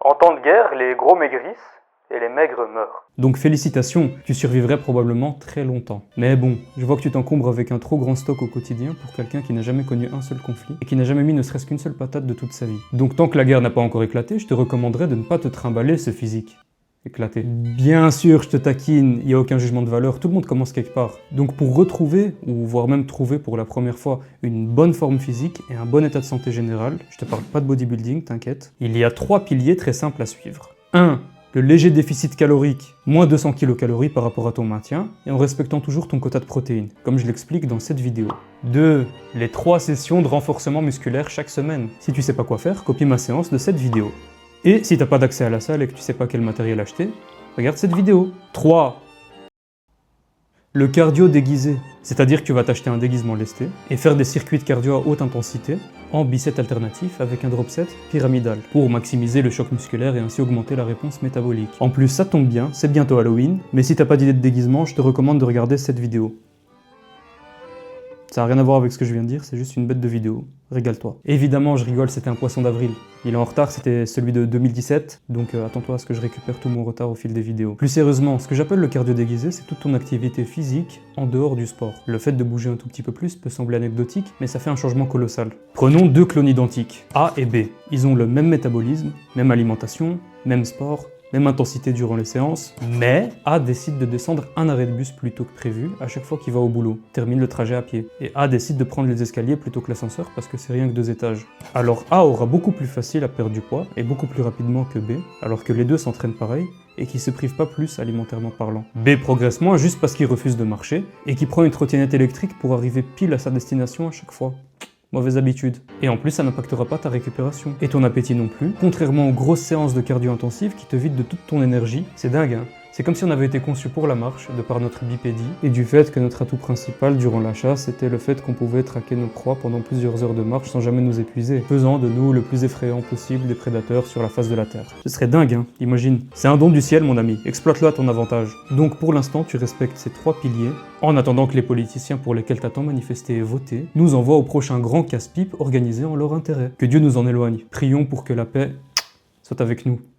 En temps de guerre, les gros maigrissent et les maigres meurent. Donc félicitations, tu survivrais probablement très longtemps. Mais bon, je vois que tu t'encombres avec un trop grand stock au quotidien pour quelqu'un qui n'a jamais connu un seul conflit et qui n'a jamais mis ne serait-ce qu'une seule patate de toute sa vie. Donc tant que la guerre n'a pas encore éclaté, je te recommanderais de ne pas te trimballer ce physique. Éclaté. Bien sûr, je te taquine, il n'y a aucun jugement de valeur, tout le monde commence quelque part. Donc pour retrouver, ou voire même trouver pour la première fois, une bonne forme physique et un bon état de santé général, je te parle pas de bodybuilding, t'inquiète, il y a 3 piliers très simples à suivre. 1. Le léger déficit calorique, moins 200 kcal par rapport à ton maintien, et en respectant toujours ton quota de protéines, comme je l'explique dans cette vidéo. 2. Les 3 sessions de renforcement musculaire chaque semaine. Si tu sais pas quoi faire, copie ma séance de cette vidéo. Et si t'as pas d'accès à la salle et que tu sais pas quel matériel acheter, regarde cette vidéo. 3. Le cardio déguisé, c'est-à-dire que tu vas t'acheter un déguisement lesté et faire des circuits de cardio à haute intensité en biceps alternatif avec un drop set pyramidal pour maximiser le choc musculaire et ainsi augmenter la réponse métabolique. En plus, ça tombe bien, c'est bientôt Halloween, mais si t'as pas d'idée de déguisement, je te recommande de regarder cette vidéo. Ça n'a rien à voir avec ce que je viens de dire, c'est juste une bête de vidéo. Régale-toi. Évidemment, je rigole, c'était un poisson d'avril. Il est en retard, c'était celui de 2017, donc attends-toi à ce que je récupère tout mon retard au fil des vidéos. Plus sérieusement, ce que j'appelle le cardio déguisé, c'est toute ton activité physique en dehors du sport. Le fait de bouger un tout petit peu plus peut sembler anecdotique, mais ça fait un changement colossal. Prenons 2 clones identiques, A et B. Ils ont le même métabolisme, même alimentation, même sport, même intensité durant les séances, mais A décide de descendre un arrêt de bus plus tôt que prévu à chaque fois qu'il va au boulot, termine le trajet à pied. Et A décide de prendre les escaliers plutôt que l'ascenseur parce que c'est rien que 2 étages. Alors A aura beaucoup plus facile à perdre du poids et beaucoup plus rapidement que B, alors que les deux s'entraînent pareil et qui se privent pas plus alimentairement parlant. B progresse moins juste parce qu'il refuse de marcher et qui prend une trottinette électrique pour arriver pile à sa destination à chaque fois. Mauvaise habitude. Et en plus, ça n'impactera pas ta récupération. Et ton appétit non plus. Contrairement aux grosses séances de cardio intensives qui te vident de toute ton énergie. C'est dingue, hein. C'est comme si on avait été conçu pour la marche, de par notre bipédie, et du fait que notre atout principal durant la chasse c'était le fait qu'on pouvait traquer nos proies pendant plusieurs heures de marche sans jamais nous épuiser, faisant de nous le plus effrayant possible des prédateurs sur la face de la Terre. Ce serait dingue, hein, imagine. C'est un don du ciel, mon ami, exploite-le à ton avantage. Donc pour l'instant, tu respectes ces 3 piliers, en attendant que les politiciens pour lesquels t'attends manifester et voter nous envoient au prochain grand casse-pipe organisé en leur intérêt. Que Dieu nous en éloigne. Prions pour que la paix soit avec nous.